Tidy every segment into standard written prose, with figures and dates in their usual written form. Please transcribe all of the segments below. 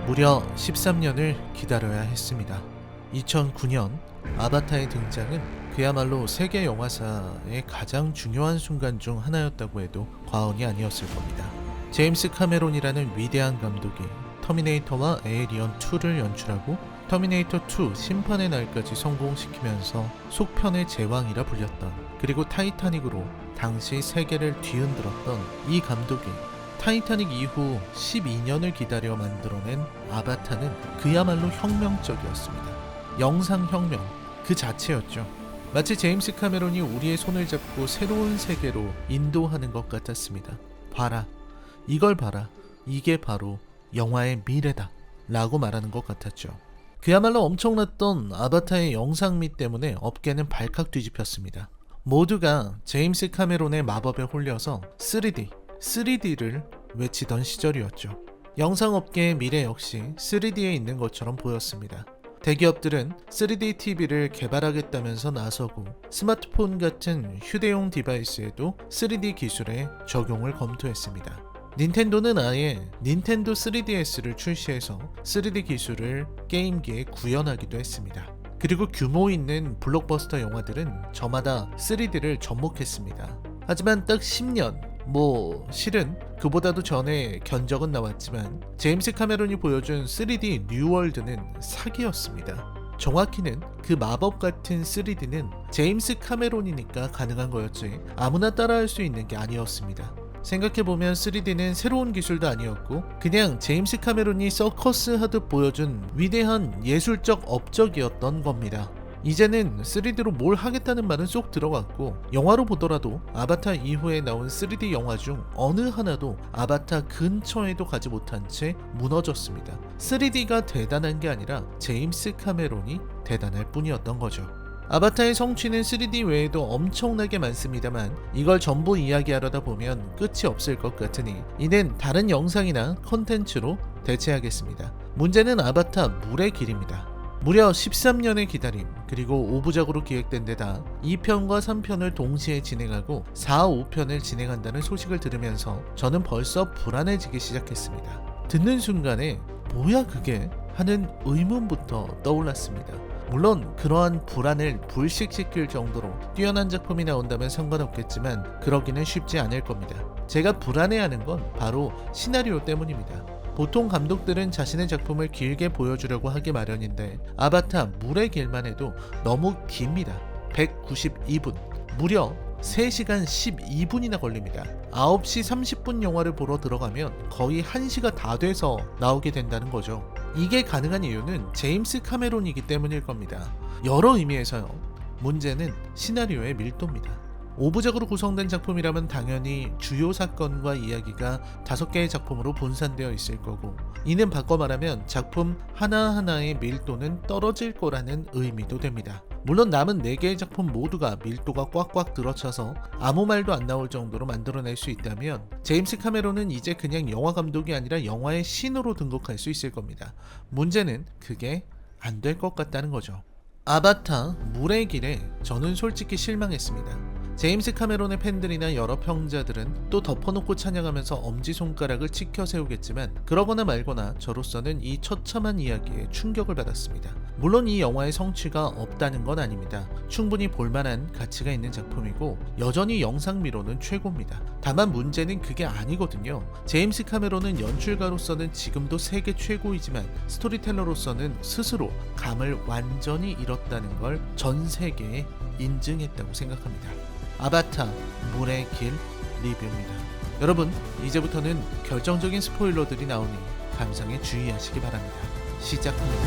무려 13년을 기다려야 했습니다. 2009년 아바타의 등장은 그야말로 세계 영화사의 가장 중요한 순간 중 하나였다고 해도 과언이 아니었을 겁니다. 제임스 카메론이라는 위대한 감독이 터미네이터와 에이리언 2를 연출하고 터미네이터 2 심판의 날까지 성공시키면서 속편의 제왕이라 불렸던, 그리고 타이타닉으로 당시 세계를 뒤흔들었던 이 감독이 타이타닉 이후 12년을 기다려 만들어낸 아바타는 그야말로 혁명적이었습니다. 영상혁명 그 자체였죠. 마치 제임스 카메론이 우리의 손을 잡고 새로운 세계로 인도하는 것 같았습니다. 봐라, 이걸 봐라, 이게 바로 영화의 미래다 라고 말하는 것 같았죠. 그야말로 엄청났던 아바타의 영상미 때문에 업계는 발칵 뒤집혔습니다. 모두가 제임스 카메론의 마법에 홀려서 3D를 외치던 시절이었죠. 영상업계의 미래 역시 3D에 있는 것처럼 보였습니다. 대기업들은 3D TV를 개발하겠다면서 나서고 스마트폰 같은 휴대용 디바이스에도 3D 기술의 적용을 검토했습니다. 닌텐도는 아예 닌텐도 3DS를 출시해서 3D 기술을 게임기에 구현하기도 했습니다. 그리고 규모 있는 블록버스터 영화들은 저마다 3D를 접목했습니다. 하지만 딱 10년, 실은 그보다도 전에 견적은 나왔지만 제임스 카메론이 보여준 3D 뉴월드는 사기였습니다. 정확히는 그 마법 같은 3D는 제임스 카메론이니까 가능한 거였지 아무나 따라할 수 있는 게 아니었습니다. 생각해보면 3D는 새로운 기술도 아니었고 그냥 제임스 카메론이 서커스 하듯 보여준 위대한 예술적 업적이었던 겁니다. 이제는 3D로 뭘 하겠다는 말은 쏙 들어갔고 영화로 보더라도 아바타 이후에 나온 3D 영화 중 어느 하나도 아바타 근처에도 가지 못한 채 무너졌습니다. 3D가 대단한 게 아니라 제임스 카메론이 대단할 뿐이었던 거죠. 아바타의 성취는 3D 외에도 엄청나게 많습니다만 이걸 전부 이야기하려다 보면 끝이 없을 것 같으니 이는 다른 영상이나 컨텐츠로 대체하겠습니다. 문제는 아바타 물의 길입니다. 무려 13년의 기다림, 그리고 5부작으로 기획된 데다 2편과 3편을 동시에 진행하고 4, 5편을 진행한다는 소식을 들으면서 저는 벌써 불안해지기 시작했습니다. 듣는 순간에 뭐야 그게? 하는 의문부터 떠올랐습니다. 물론 그러한 불안을 불식시킬 정도로 뛰어난 작품이 나온다면 상관없겠지만 그러기는 쉽지 않을 겁니다. 제가 불안해하는 건 바로 시나리오 때문입니다. 보통 감독들은 자신의 작품을 길게 보여주려고 하기 마련인데 아바타 물의 길만 해도 너무 깁니다. 192분, 무려 3시간 12분이나 걸립니다. 9시 30분 영화를 보러 들어가면 거의 1시가 다 돼서 나오게 된다는 거죠. 이게 가능한 이유는 제임스 카메론이기 때문일 겁니다. 여러 의미에서요. 문제는 시나리오의 밀도입니다. 5부작으로 구성된 작품이라면 당연히 주요 사건과 이야기가 5개의 작품으로 분산되어 있을 거고, 이는 바꿔 말하면 작품 하나하나의 밀도는 떨어질 거라는 의미도 됩니다. 물론 남은 4개의 작품 모두가 밀도가 꽉꽉 들어차서 아무 말도 안 나올 정도로 만들어낼 수 있다면 제임스 카메론은 이제 그냥 영화 감독이 아니라 영화의 신으로 등극할 수 있을 겁니다. 문제는 그게 안 될 것 같다는 거죠. 아바타 물의 길에 저는 솔직히 실망했습니다. 제임스 카메론의 팬들이나 여러 평자들은 또 덮어놓고 찬양하면서 엄지손가락을 치켜 세우겠지만 그러거나 말거나 저로서는 이 처참한 이야기에 충격을 받았습니다. 물론 이 영화의 성취가 없다는 건 아닙니다. 충분히 볼만한 가치가 있는 작품이고 여전히 영상미로는 최고입니다. 다만 문제는 그게 아니거든요. 제임스 카메론은 연출가로서는 지금도 세계 최고이지만 스토리텔러로서는 스스로 감을 완전히 잃었다는 걸 전 세계에 인증했다고 생각합니다. 아바타 물의 길 리뷰입니다. 여러분, 이제부터는 결정적인 스포일러들이 나오니 감상에 주의하시기 바랍니다. 시작합니다.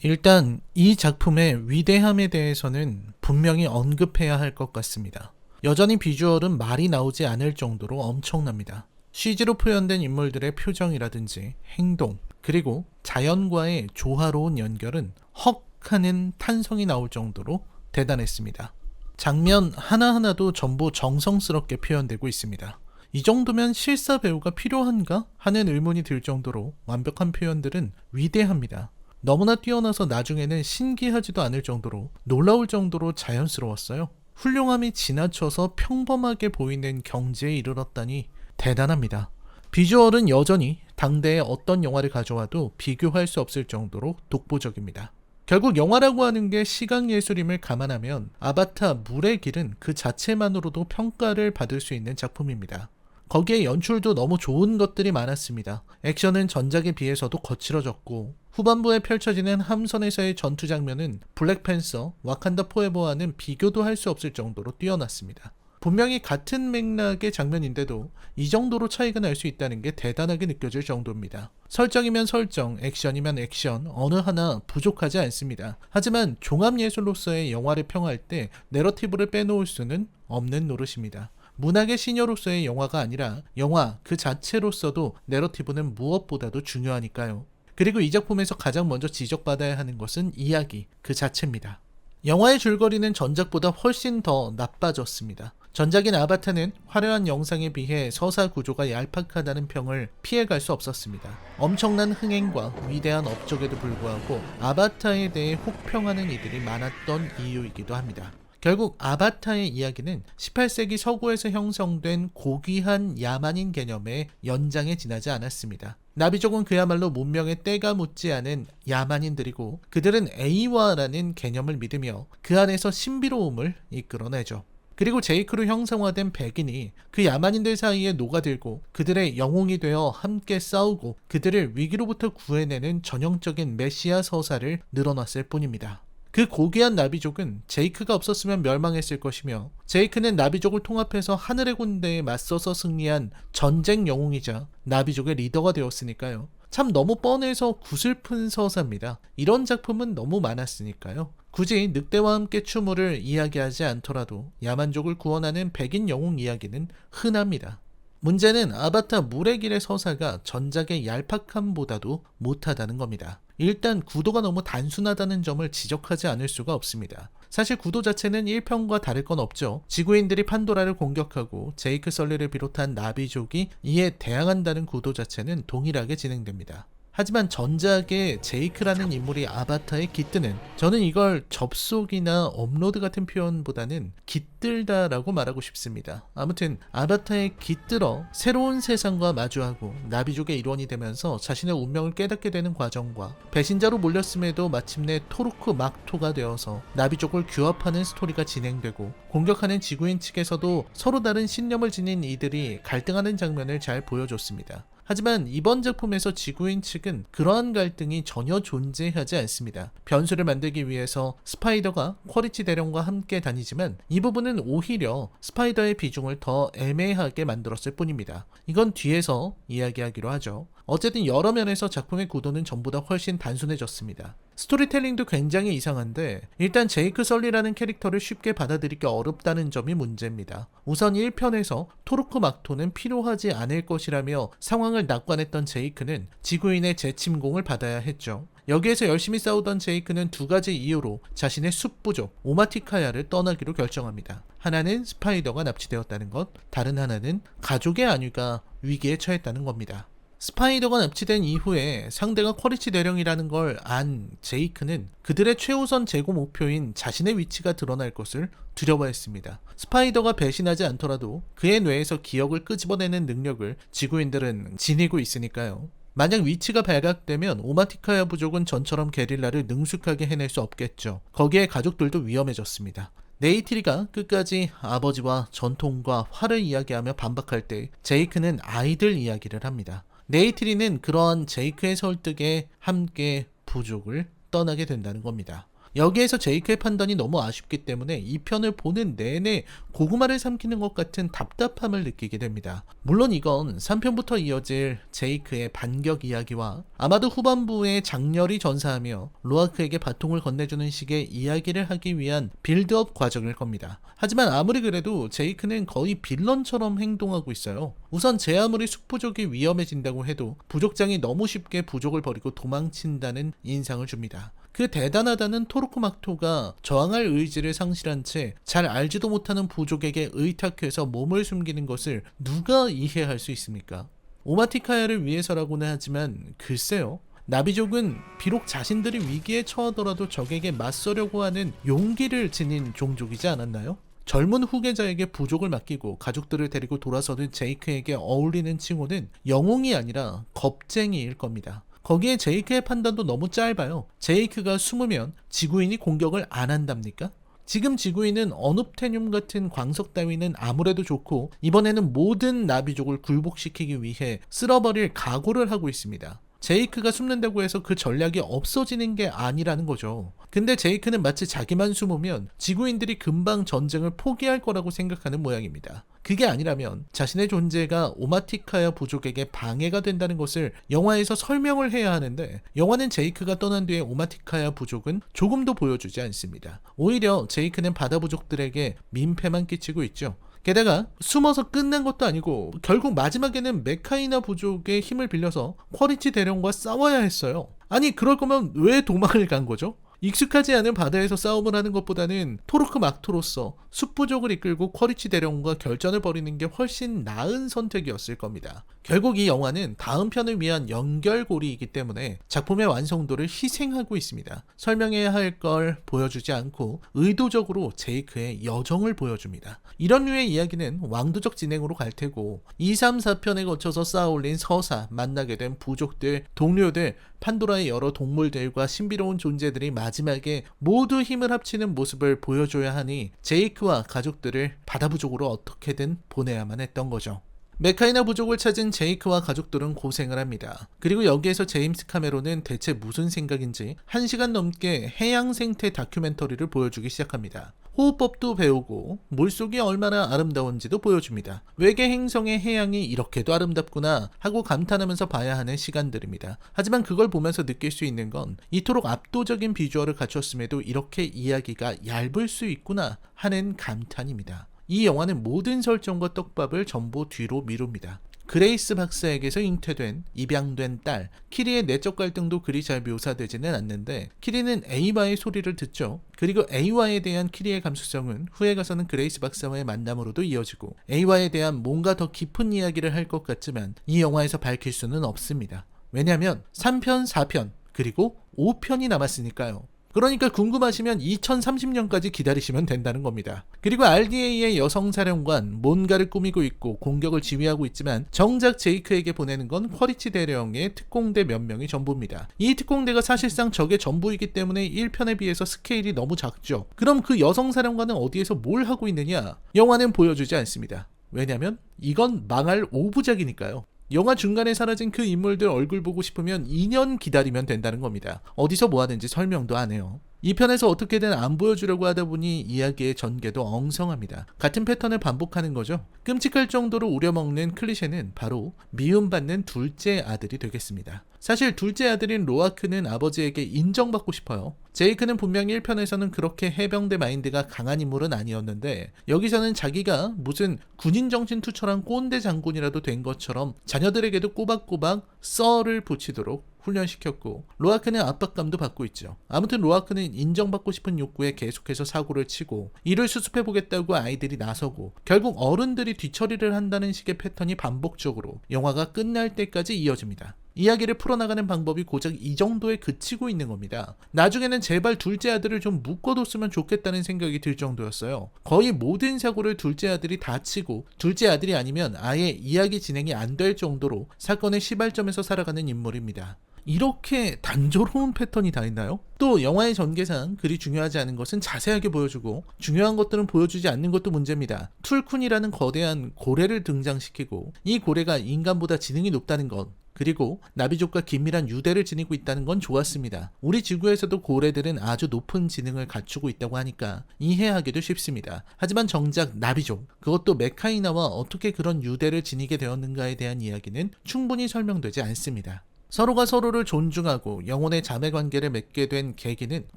일단 이 작품의 위대함에 대해서는 분명히 언급해야 할 것 같습니다. 여전히 비주얼은 말이 나오지 않을 정도로 엄청납니다. CG로 표현된 인물들의 표정이라든지 행동, 그리고 자연과의 조화로운 연결은 헉 하는 탄성이 나올 정도로 대단했습니다. 장면 하나하나도 전부 정성스럽게 표현되고 있습니다. 이 정도면 실사 배우가 필요한가? 하는 의문이 들 정도로 완벽한 표현들은 위대합니다. 너무나 뛰어나서 나중에는 신기하지도 않을 정도로 놀라울 정도로 자연스러웠어요. 훌륭함이 지나쳐서 평범하게 보이는 경지에 이르렀다니 대단합니다. 비주얼은 여전히 당대의 어떤 영화를 가져와도 비교할 수 없을 정도로 독보적입니다. 결국 영화라고 하는 게 시각예술임을 감안하면 아바타 물의 길은 그 자체만으로도 평가를 받을 수 있는 작품입니다. 거기에 연출도 너무 좋은 것들이 많았습니다. 액션은 전작에 비해서도 거칠어졌고 후반부에 펼쳐지는 함선에서의 전투 장면은 블랙팬서, 와칸다 포에버와는 비교도 할 수 없을 정도로 뛰어났습니다. 분명히 같은 맥락의 장면인데도 이 정도로 차이가 날 수 있다는 게 대단하게 느껴질 정도입니다. 설정이면 설정, 액션이면 액션, 어느 하나 부족하지 않습니다. 하지만 종합예술로서의 영화를 평할 때 내러티브를 빼놓을 수는 없는 노릇입니다. 문학의 시녀로서의 영화가 아니라 영화 그 자체로서도 내러티브는 무엇보다도 중요하니까요. 그리고 이 작품에서 가장 먼저 지적받아야 하는 것은 이야기 그 자체입니다. 영화의 줄거리는 전작보다 훨씬 더 나빠졌습니다. 전작인 아바타는 화려한 영상에 비해 서사 구조가 얄팍하다는 평을 피해갈 수 없었습니다. 엄청난 흥행과 위대한 업적에도 불구하고 아바타에 대해 혹평하는 이들이 많았던 이유이기도 합니다. 결국 아바타의 이야기는 18세기 서구에서 형성된 고귀한 야만인 개념의 연장에 지나지 않았습니다. 나비족은 그야말로 문명의 때가 묻지 않은 야만인들이고 그들은 에이와라는 개념을 믿으며 그 안에서 신비로움을 이끌어내죠. 그리고 제이크로 형성화된 백인이 그 야만인들 사이에 녹아들고 그들의 영웅이 되어 함께 싸우고 그들을 위기로부터 구해내는 전형적인 메시아 서사를 늘어놨을 뿐입니다. 그 고귀한 나비족은 제이크가 없었으면 멸망했을 것이며 제이크는 나비족을 통합해서 하늘의 군대에 맞서서 승리한 전쟁 영웅이자 나비족의 리더가 되었으니까요. 참 너무 뻔해서 구슬픈 서사입니다. 이런 작품은 너무 많았으니까요. 굳이 늑대와 함께 춤을 이야기하지 않더라도 야만족을 구원하는 백인 영웅 이야기는 흔합니다. 문제는 아바타 물의 길의 서사가 전작의 얄팍함보다도 못하다는 겁니다. 일단 구도가 너무 단순하다는 점을 지적하지 않을 수가 없습니다. 사실 구도 자체는 1편과 다를 건 없죠. 지구인들이 판도라를 공격하고 제이크 설리를 비롯한 나비족이 이에 대항한다는 구도 자체는 동일하게 진행됩니다. 하지만 전작의 제이크라는 인물이 아바타에 깃드는, 저는 이걸 접속이나 업로드 같은 표현보다는 깃들다라고 말하고 싶습니다. 아무튼 아바타에 깃들어 새로운 세상과 마주하고 나비족의 일원이 되면서 자신의 운명을 깨닫게 되는 과정과 배신자로 몰렸음에도 마침내 토르크 막토가 되어서 나비족을 규합하는 스토리가 진행되고 공격하는 지구인 측에서도 서로 다른 신념을 지닌 이들이 갈등하는 장면을 잘 보여줬습니다. 하지만 이번 작품에서 지구인 측은 그러한 갈등이 전혀 존재하지 않습니다. 변수를 만들기 위해서 스파이더가 쿼리치 대령과 함께 다니지만 이 부분은 오히려 스파이더의 비중을 더 애매하게 만들었을 뿐입니다. 이건 뒤에서 이야기하기로 하죠. 어쨌든 여러 면에서 작품의 구도는 전보다 훨씬 단순해졌습니다. 스토리텔링도 굉장히 이상한데 일단 제이크 설리라는 캐릭터를 쉽게 받아들이기 어렵다는 점이 문제입니다. 우선 1편에서 토르크 막토는 필요하지 않을 것이라며 상황을 낙관했던 제이크는 지구인의 재침공을 받아야 했죠. 여기에서 열심히 싸우던 제이크는 두 가지 이유로 자신의 숲부족 오마티카야를 떠나기로 결정합니다. 하나는 스파이더가 납치되었다는 것, 다른 하나는 가족의 안위가 위기에 처했다는 겁니다. 스파이더가 납치된 이후에 상대가 쿼리치 대령이라는 걸 안 제이크는 그들의 최우선 재고 목표인 자신의 위치가 드러날 것을 두려워했습니다. 스파이더가 배신하지 않더라도 그의 뇌에서 기억을 끄집어내는 능력을 지구인들은 지니고 있으니까요. 만약 위치가 발각되면 오마티카야 부족은 전처럼 게릴라를 능숙하게 해낼 수 없겠죠. 거기에 가족들도 위험해졌습니다. 네이트리가 끝까지 아버지와 전통과 화를 이야기하며 반박할 때 제이크는 아이들 이야기를 합니다. 네이트리는 그러한 제이크의 설득에 함께 부족을 떠나게 된다는 겁니다. 여기에서 제이크의 판단이 너무 아쉽기 때문에 이 편을 보는 내내 고구마를 삼키는 것 같은 답답함을 느끼게 됩니다. 물론 이건 3편부터 이어질 제이크의 반격 이야기와 아마도 후반부에 장렬히 전사하며 로아크에게 바통을 건네주는 식의 이야기를 하기 위한 빌드업 과정일 겁니다. 하지만 아무리 그래도 제이크는 거의 빌런처럼 행동하고 있어요. 우선 제 아무리 숙부족이 위험해진다고 해도 부족장이 너무 쉽게 부족을 버리고 도망친다는 인상을 줍니다. 그 대단하다는 토르크 막토가 저항할 의지를 상실한 채 잘 알지도 못하는 부족에게 의탁해서 몸을 숨기는 것을 누가 이해할 수 있습니까? 오마티카야를 위해서라고는 하지만 글쎄요. 나비족은 비록 자신들이 위기에 처하더라도 적에게 맞서려고 하는 용기를 지닌 종족이지 않았나요? 젊은 후계자에게 부족을 맡기고 가족들을 데리고 돌아서는 제이크에게 어울리는 칭호는 영웅이 아니라 겁쟁이일 겁니다. 거기에 제이크의 판단도 너무 짧아요. 제이크가 숨으면 지구인이 공격을 안 한답니까? 지금 지구인은 어눕테늄 같은 광석 따위는 아무래도 좋고 이번에는 모든 나비족을 굴복시키기 위해 쓸어버릴 각오를 하고 있습니다. 제이크가 숨는다고 해서 그 전략이 없어지는 게 아니라는 거죠. 근데 제이크는 마치 자기만 숨으면 지구인들이 금방 전쟁을 포기할 거라고 생각하는 모양입니다. 그게 아니라면 자신의 존재가 오마티카야 부족에게 방해가 된다는 것을 영화에서 설명을 해야 하는데 영화는 제이크가 떠난 뒤에 오마티카야 부족은 조금도 보여주지 않습니다. 오히려 제이크는 바다 부족들에게 민폐만 끼치고 있죠. 게다가 숨어서 끝난 것도 아니고 결국 마지막에는 메카이나 부족의 힘을 빌려서 쿼리치 대령과 싸워야 했어요. 아니 그럴 거면 왜 도망을 간 거죠? 익숙하지 않은 바다에서 싸움을 하는 것보다는 토르크 막토로서 숲부족을 이끌고 쿼리치 대령과 결전을 벌이는 게 훨씬 나은 선택이었을 겁니다. 결국 이 영화는 다음 편을 위한 연결고리이기 때문에 작품의 완성도를 희생하고 있습니다. 설명해야 할 걸 보여주지 않고 의도적으로 제이크의 여정을 보여줍니다. 이런 류의 이야기는 왕도적 진행으로 갈 테고 2, 3, 4편에 거쳐서 쌓아올린 서사, 만나게 된 부족들, 동료들, 판도라의 여러 동물들과 신비로운 존재들이 마지막에 모두 힘을 합치는 모습을 보여줘야 하니 제이크와 가족들을 바다 부족으로 어떻게든 보내야만 했던 거죠. 메카이나 부족을 찾은 제이크와 가족들은 고생을 합니다. 그리고 여기에서 제임스 카메론은 대체 무슨 생각인지 1시간 넘게 해양 생태 다큐멘터리를 보여주기 시작합니다. 호흡법도 배우고 물속이 얼마나 아름다운지도 보여줍니다. 외계 행성의 해양이 이렇게도 아름답구나 하고 감탄하면서 봐야 하는 시간들입니다. 하지만 그걸 보면서 느낄 수 있는 건 이토록 압도적인 비주얼을 갖췄음에도 이렇게 이야기가 얇을 수 있구나 하는 감탄입니다. 이 영화는 모든 설정과 떡밥을 전부 뒤로 미룹니다. 그레이스 박사에게서 잉태된 입양된 딸 키리의 내적 갈등도 그리 잘 묘사되지는 않는데 키리는 A와의 소리를 듣죠. 그리고 A와에 대한 키리의 감수성은 후에 가서는 그레이스 박사와의 만남으로도 이어지고 A와에 대한 뭔가 더 깊은 이야기를 할 것 같지만 이 영화에서 밝힐 수는 없습니다. 왜냐하면 3편, 4편 그리고 5편이 남았으니까요. 그러니까 궁금하시면 2030년까지 기다리시면 된다는 겁니다. 그리고 RDA의 여성사령관 뭔가를 꾸미고 있고 공격을 지휘하고 있지만 정작 제이크에게 보내는 건 쿼리치 대령의 특공대 몇 명이 전부입니다. 이 특공대가 사실상 적의 전부이기 때문에 1편에 비해서 스케일이 너무 작죠. 그럼 그 여성사령관은 어디에서 뭘 하고 있느냐? 영화는 보여주지 않습니다. 왜냐면 이건 망할 5부작이니까요. 영화 중간에 사라진 그 인물들 얼굴 보고 싶으면 2년 기다리면 된다는 겁니다. 어디서 뭐 하는지 설명도 안 해요. 이 편에서 어떻게든 안 보여주려고 하다 보니 이야기의 전개도 엉성합니다. 같은 패턴을 반복하는 거죠. 끔찍할 정도로 우려먹는 클리셰는 바로 미움받는 둘째 아들이 되겠습니다. 사실 둘째 아들인 로아크는 아버지에게 인정받고 싶어요. 제이크는 분명히 1편에서는 그렇게 해병대 마인드가 강한 인물은 아니었는데 여기서는 자기가 무슨 군인 정신 투철한 꼰대 장군이라도 된 것처럼 자녀들에게도 꼬박꼬박 썰을 붙이도록 훈련시켰고 로아크는 압박감도 받고 있죠. 아무튼 로아크는 인정받고 싶은 욕구에 계속해서 사고를 치고 이를 수습해보겠다고 아이들이 나서고 결국 어른들이 뒤처리를 한다는 식의 패턴이 반복적으로 영화가 끝날 때까지 이어집니다. 이야기를 풀어나가는 방법이 고작 이 정도에 그치고 있는 겁니다. 나중에는 제발 둘째 아들을 좀 묶어뒀으면 좋겠다는 생각이 들 정도였어요. 거의 모든 사고를 둘째 아들이 다 치고 둘째 아들이 아니면 아예 이야기 진행이 안 될 정도로 사건의 시발점에서 살아가는 인물입니다. 이렇게 단조로운 패턴이 다 있나요? 또 영화의 전개상 그리 중요하지 않은 것은 자세하게 보여주고 중요한 것들은 보여주지 않는 것도 문제입니다. 툴쿤이라는 거대한 고래를 등장시키고 이 고래가 인간보다 지능이 높다는 것 그리고 나비족과 긴밀한 유대를 지니고 있다는 건 좋았습니다. 우리 지구에서도 고래들은 아주 높은 지능을 갖추고 있다고 하니까 이해하기도 쉽습니다. 하지만 정작 나비족, 그것도 메카이나와 어떻게 그런 유대를 지니게 되었는가에 대한 이야기는 충분히 설명되지 않습니다. 서로가 서로를 존중하고 영혼의 자매관계를 맺게 된 계기는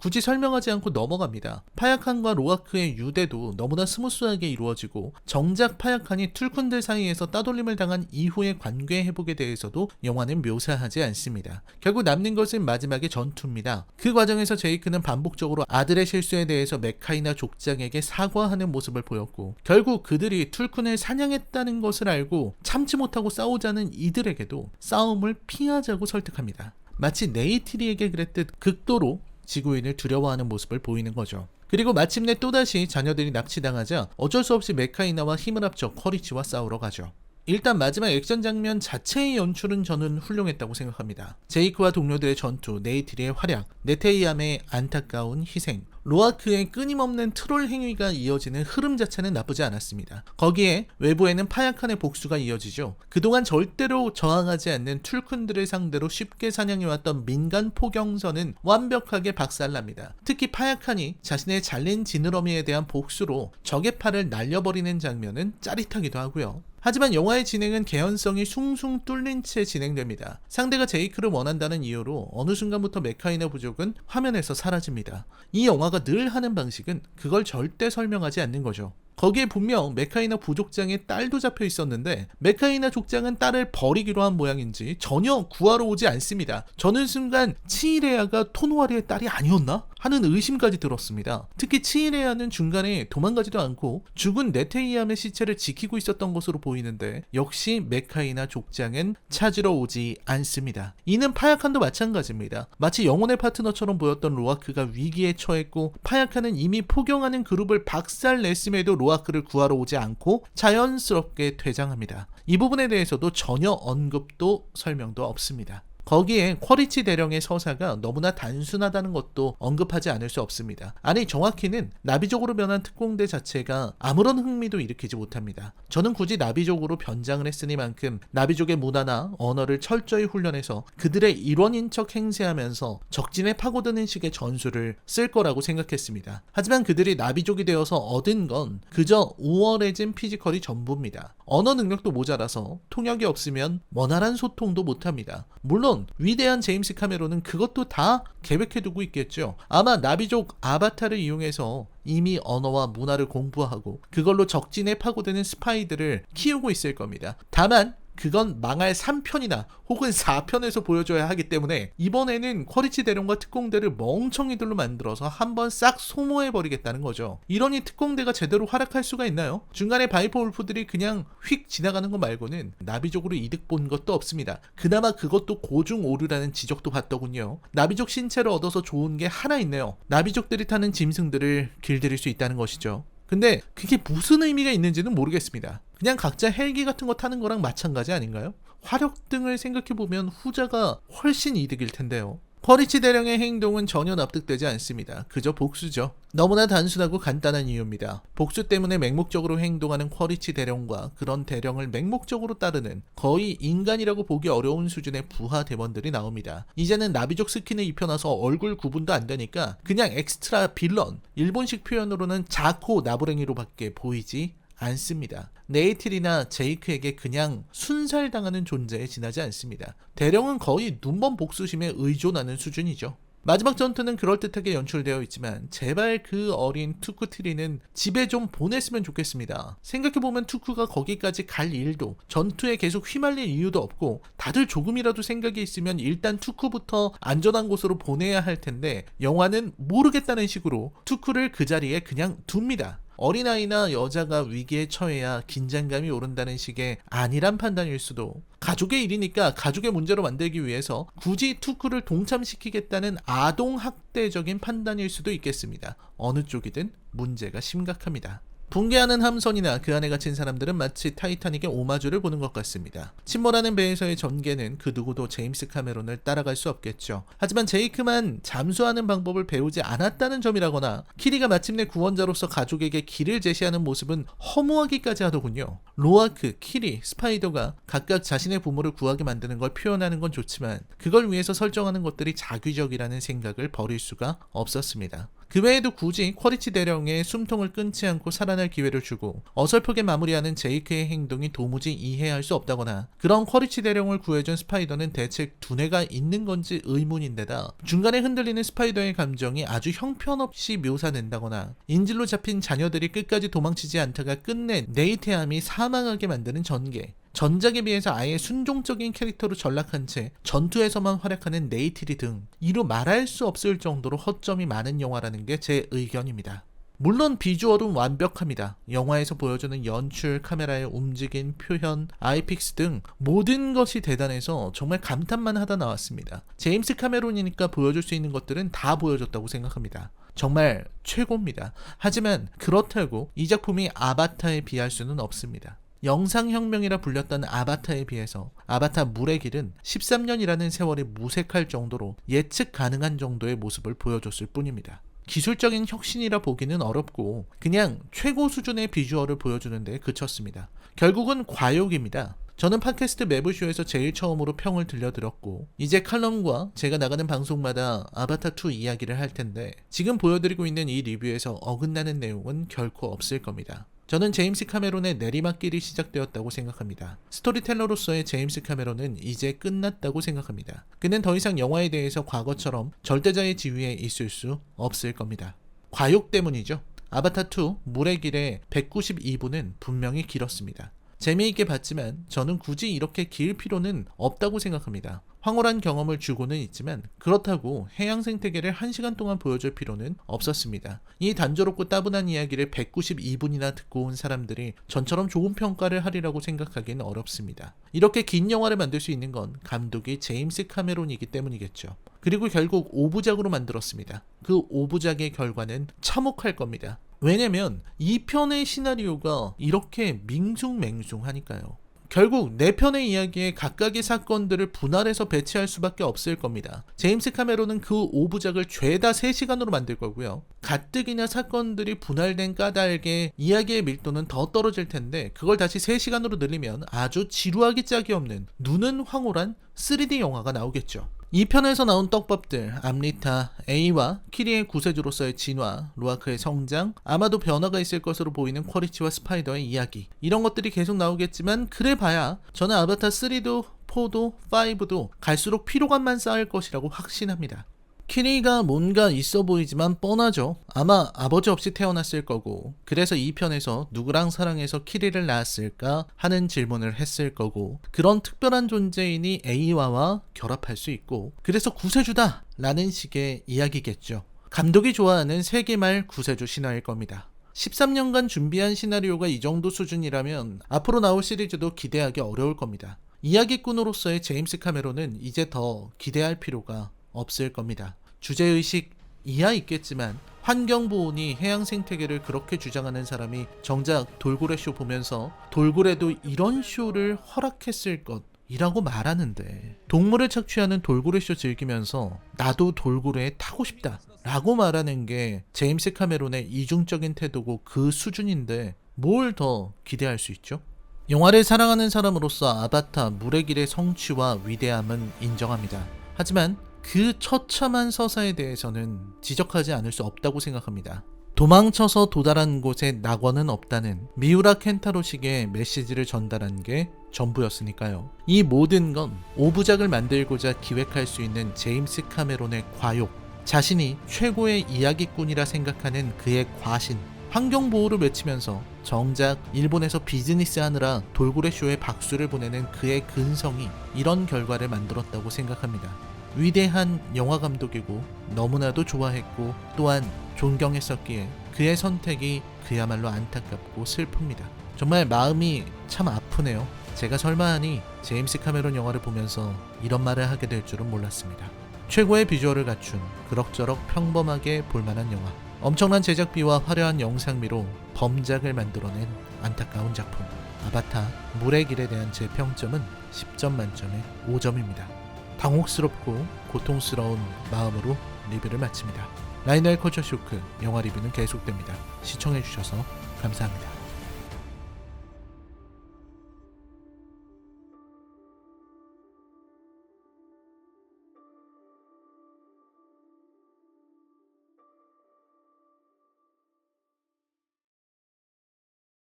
굳이 설명하지 않고 넘어갑니다. 파야칸과 로아크의 유대도 너무나 스무스하게 이루어지고 정작 파야칸이 툴쿤들 사이에서 따돌림을 당한 이후의 관계 회복에 대해서도 영화는 묘사하지 않습니다. 결국 남는 것은 마지막의 전투입니다. 그 과정에서 제이크는 반복적으로 아들의 실수에 대해서 메카이나 족장에게 사과하는 모습을 보였고 결국 그들이 툴쿤을 사냥했다는 것을 알고 참지 못하고 싸우자는 이들에게도 싸움을 피하자고 설득합니다. 마치 네이티리에게 그랬듯 극도로 지구인을 두려워하는 모습을 보이는 거죠. 그리고 마침내 또다시 자녀들이 납치당하자 어쩔 수 없이 메카이나와 힘을 합쳐 쿼리치와 싸우러 가죠. 일단 마지막 액션 장면 자체의 연출은 저는 훌륭했다고 생각합니다. 제이크와 동료들의 전투, 네이트리의 활약, 네테이암의 안타까운 희생, 로아크의 끊임없는 트롤 행위가 이어지는 흐름 자체는 나쁘지 않았습니다. 거기에 외부에는 파야칸의 복수가 이어지죠. 그동안 절대로 저항하지 않는 툴쿤들을 상대로 쉽게 사냥해왔던 민간 포경선은 완벽하게 박살납니다. 특히 파야칸이 자신의 잘린 지느러미에 대한 복수로 적의 팔을 날려버리는 장면은 짜릿하기도 하고요. 하지만 영화의 진행은 개연성이 숭숭 뚫린 채 진행됩니다. 상대가 제이크를 원한다는 이유로 어느 순간부터 메카이나 부족은 화면에서 사라집니다. 이 영화가 늘 하는 방식은 그걸 절대 설명하지 않는 거죠. 거기에 분명 메카이나 부족장의 딸도 잡혀 있었는데 메카이나 족장은 딸을 버리기로 한 모양인지 전혀 구하러 오지 않습니다. 저는 순간 치이레아가 토노아리의 딸이 아니었나? 하는 의심까지 들었습니다. 특히 치이레아는 중간에 도망가지도 않고 죽은 네테이암의 시체를 지키고 있었던 것으로 보이는데 역시 메카이나 족장은 찾으러 오지 않습니다. 이는 파야칸도 마찬가지입니다. 마치 영혼의 파트너처럼 보였던 로아크가 위기에 처했고 파야칸은 이미 포경하는 그룹을 박살냈음에도 로아크를 구하러 오지 않고 자연스럽게 퇴장합니다. 이 부분에 대해서도 전혀 언급도 설명도 없습니다. 거기에 쿼리치 대령의 서사가 너무나 단순하다는 것도 언급하지 않을 수 없습니다. 아니 정확히는 나비족으로 변한 특공대 자체가 아무런 흥미도 일으키지 못합니다. 저는 굳이 나비족으로 변장을 했으니만큼 나비족의 문화나 언어를 철저히 훈련해서 그들의 일원인 척 행세하면서 적진에 파고드는 식의 전술을 쓸 거라고 생각했습니다. 하지만 그들이 나비족이 되어서 얻은 건 그저 우월해진 피지컬이 전부입니다. 언어 능력도 모자라서 통역이 없으면 원활한 소통도 못합니다. 물론 위대한 제임스 카메론은 그것도 다 계획해두고 있겠죠. 아마 나비족 아바타를 이용해서 이미 언어와 문화를 공부하고 그걸로 적진에 파고드는 스파이들을 키우고 있을 겁니다. 다만 그건 망할 3편이나 혹은 4편에서 보여줘야 하기 때문에 이번에는 쿼리치 대령과 특공대를 멍청이들로 만들어서 한번 싹 소모해버리겠다는 거죠. 이러니 특공대가 제대로 활약할 수가 있나요? 중간에 바이퍼 울프들이 그냥 휙 지나가는 것 말고는 나비족으로 이득 본 것도 없습니다. 그나마 그것도 고중 오류라는 지적도 받더군요. 나비족 신체를 얻어서 좋은 게 하나 있네요. 나비족들이 타는 짐승들을 길들일 수 있다는 것이죠. 근데 그게 무슨 의미가 있는지는 모르겠습니다. 그냥 각자 헬기 같은 거 타는 거랑 마찬가지 아닌가요? 화력 등을 생각해보면 후자가 훨씬 이득일 텐데요. 쿼리치 대령의 행동은 전혀 납득되지 않습니다. 그저 복수죠. 너무나 단순하고 간단한 이유입니다. 복수 때문에 맹목적으로 행동하는 쿼리치 대령과 그런 대령을 맹목적으로 따르는 거의 인간이라고 보기 어려운 수준의 부하 대원들이 나옵니다. 이제는 나비족 스킨을 입혀놔서 얼굴 구분도 안 되니까 그냥 엑스트라 빌런, 일본식 표현으로는 자코 나부랭이로밖에 보이지 않습니다. 네이틀이나 제이크에게 그냥 순살당하는 존재에 지나지 않습니다. 대령은 거의 눈먼 복수심에 의존하는 수준이죠. 마지막 전투는 그럴듯하게 연출되어 있지만 제발 그 어린 투쿠트리는 집에 좀 보냈으면 좋겠습니다. 생각해보면 투쿠가 거기까지 갈 일도 전투에 계속 휘말릴 이유도 없고 다들 조금이라도 생각이 있으면 일단 투쿠부터 안전한 곳으로 보내야 할 텐데 영화는 모르겠다는 식으로 투쿠를 그 자리에 그냥 둡니다. 어린아이나 여자가 위기에 처해야 긴장감이 오른다는 식의 아니란 판단일 수도, 가족의 일이니까 가족의 문제로 만들기 위해서 굳이 투쿠를 동참시키겠다는 아동학대적인 판단일 수도 있겠습니다. 어느 쪽이든 문제가 심각합니다. 붕괴하는 함선이나 그 안에 갇힌 사람들은 마치 타이타닉의 오마주를 보는 것 같습니다. 침몰하는 배에서의 전개는 그 누구도 제임스 카메론을 따라갈 수 없겠죠. 하지만 제이크만 잠수하는 방법을 배우지 않았다는 점이라거나 키리가 마침내 구원자로서 가족에게 길을 제시하는 모습은 허무하기까지 하더군요. 로아크, 키리, 스파이더가 각각 자신의 부모를 구하게 만드는 걸 표현하는 건 좋지만 그걸 위해서 설정하는 것들이 자규적이라는 생각을 버릴 수가 없었습니다. 그 외에도 굳이 쿼리치 대령의 숨통을 끊지 않고 살아날 기회를 주고 어설프게 마무리하는 제이크의 행동이 도무지 이해할 수 없다거나 그런 쿼리치 대령을 구해준 스파이더는 대체 두뇌가 있는 건지 의문인데다 중간에 흔들리는 스파이더의 감정이 아주 형편없이 묘사된다거나 인질로 잡힌 자녀들이 끝까지 도망치지 않다가 끝내 네이테암이 사망하게 만드는 전개, 전작에 비해서 아예 순종적인 캐릭터로 전락한 채 전투에서만 활약하는 네이티리 등 이루 말할 수 없을 정도로 허점이 많은 영화라는 게 제 의견입니다. 물론 비주얼은 완벽합니다. 영화에서 보여주는 연출, 카메라의 움직임, 표현, 아이픽스 등 모든 것이 대단해서 정말 감탄만 하다 나왔습니다. 제임스 카메론이니까 보여줄 수 있는 것들은 다 보여줬다고 생각합니다. 정말 최고입니다. 하지만 그렇다고 이 작품이 아바타에 비할 수는 없습니다. 영상혁명이라 불렸던 아바타에 비해서 아바타 물의 길은 13년이라는 세월이 무색할 정도로 예측 가능한 정도의 모습을 보여줬을 뿐입니다. 기술적인 혁신이라 보기는 어렵고 그냥 최고 수준의 비주얼을 보여주는 데 그쳤습니다. 결국은 과욕입니다. 저는 팟캐스트 매부쇼에서 제일 처음으로 평을 들려드렸고 이제 칼럼과 제가 나가는 방송마다 아바타2 이야기를 할 텐데 지금 보여드리고 있는 이 리뷰에서 어긋나는 내용은 결코 없을 겁니다. 저는 제임스 카메론의 내리막길이 시작되었다고 생각합니다. 스토리텔러로서의 제임스 카메론은 이제 끝났다고 생각합니다. 그는 더 이상 영화에 대해서 과거처럼 절대자의 지위에 있을 수 없을 겁니다. 과욕 때문이죠. 아바타2 물의 길의 192분은 분명히 길었습니다. 재미있게 봤지만 저는 굳이 이렇게 길 필요는 없다고 생각합니다. 황홀한 경험을 주고는 있지만 그렇다고 해양 생태계를 1시간 동안 보여줄 필요는 없었습니다. 이 단조롭고 따분한 이야기를 192분이나 듣고 온 사람들이 전처럼 좋은 평가를 하리라고 생각하기는 어렵습니다. 이렇게 긴 영화를 만들 수 있는 건 감독이 제임스 카메론이기 때문이겠죠. 그리고 결국 5부작으로 만들었습니다. 그 5부작의 결과는 참혹할 겁니다. 왜냐면 2편의 시나리오가 이렇게 밍숭맹숭하니까요. 결국 4편의 이야기에 각각의 사건들을 분할해서 배치할 수밖에 없을 겁니다. 제임스 카메론은 그 5부작을 죄다 3시간으로 만들 거고요. 가뜩이나 사건들이 분할된 까닭에 이야기의 밀도는 더 떨어질 텐데 그걸 다시 3시간으로 늘리면 아주 지루하기 짝이 없는 눈은 황홀한 3D 영화가 나오겠죠. 2편에서 나온 떡밥들, 암리타, 에이와 키리의 구세주로서의 진화, 루아크의 성장, 아마도 변화가 있을 것으로 보이는 쿼리치와 스파이더의 이야기, 이런 것들이 계속 나오겠지만 그래봐야 저는 아바타 3도 4도 5도 갈수록 피로감만 쌓일 것이라고 확신합니다. 키리가 뭔가 있어 보이지만 뻔하죠. 아마 아버지 없이 태어났을 거고 그래서 2편에서 누구랑 사랑해서 키리를 낳았을까 하는 질문을 했을 거고 그런 특별한 존재이니 에이와와 결합할 수 있고 그래서 구세주다 라는 식의 이야기겠죠. 감독이 좋아하는 세기말 구세주 신화일 겁니다. 13년간 준비한 시나리오가 이 정도 수준이라면 앞으로 나올 시리즈도 기대하기 어려울 겁니다. 이야기꾼으로서의 제임스 카메론은 이제 더 기대할 필요가 없을 겁니다. 주제의식 이야 있겠지만 환경보호니 해양 생태계를 그렇게 주장하는 사람이 정작 돌고래 쇼 보면서 돌고래도 이런 쇼를 허락했을 것이라고 말하는데 동물을 착취하는 돌고래 쇼 즐기면서 나도 돌고래에 타고 싶다 라고 말하는 게 제임스 카메론의 이중적인 태도고 그 수준인데 뭘 더 기대할 수 있죠? 영화를 사랑하는 사람으로서 아바타 물의 길의 성취와 위대함은 인정합니다. 하지만 그 처참한 서사에 대해서는 지적하지 않을 수 없다고 생각합니다. 도망쳐서 도달한 곳에 낙원은 없다는 미우라 켄타로식의 메시지를 전달한 게 전부였으니까요. 이 모든 건 5부작을 만들고자 기획할 수 있는 제임스 카메론의 과욕, 자신이 최고의 이야기꾼이라 생각하는 그의 과신, 환경보호를 외치면서 정작 일본에서 비즈니스 하느라 돌고래 쇼에 박수를 보내는 그의 근성이 이런 결과를 만들었다고 생각합니다. 위대한 영화 감독이고 너무나도 좋아했고 또한 존경했었기에 그의 선택이 그야말로 안타깝고 슬픕니다. 정말 마음이 참 아프네요. 제가 설마하니 제임스 카메론 영화를 보면서 이런 말을 하게 될 줄은 몰랐습니다. 최고의 비주얼을 갖춘 그럭저럭 평범하게 볼만한 영화, 엄청난 제작비와 화려한 영상미로 범작을 만들어낸 안타까운 작품 아바타 물의 길에 대한 제 평점은 10점 만점에 5점입니다. 당혹스럽고 고통스러운 마음으로 리뷰를 마칩니다. 라이너의 컬처 쇼크 영화 리뷰는 계속됩니다. 시청해주셔서 감사합니다.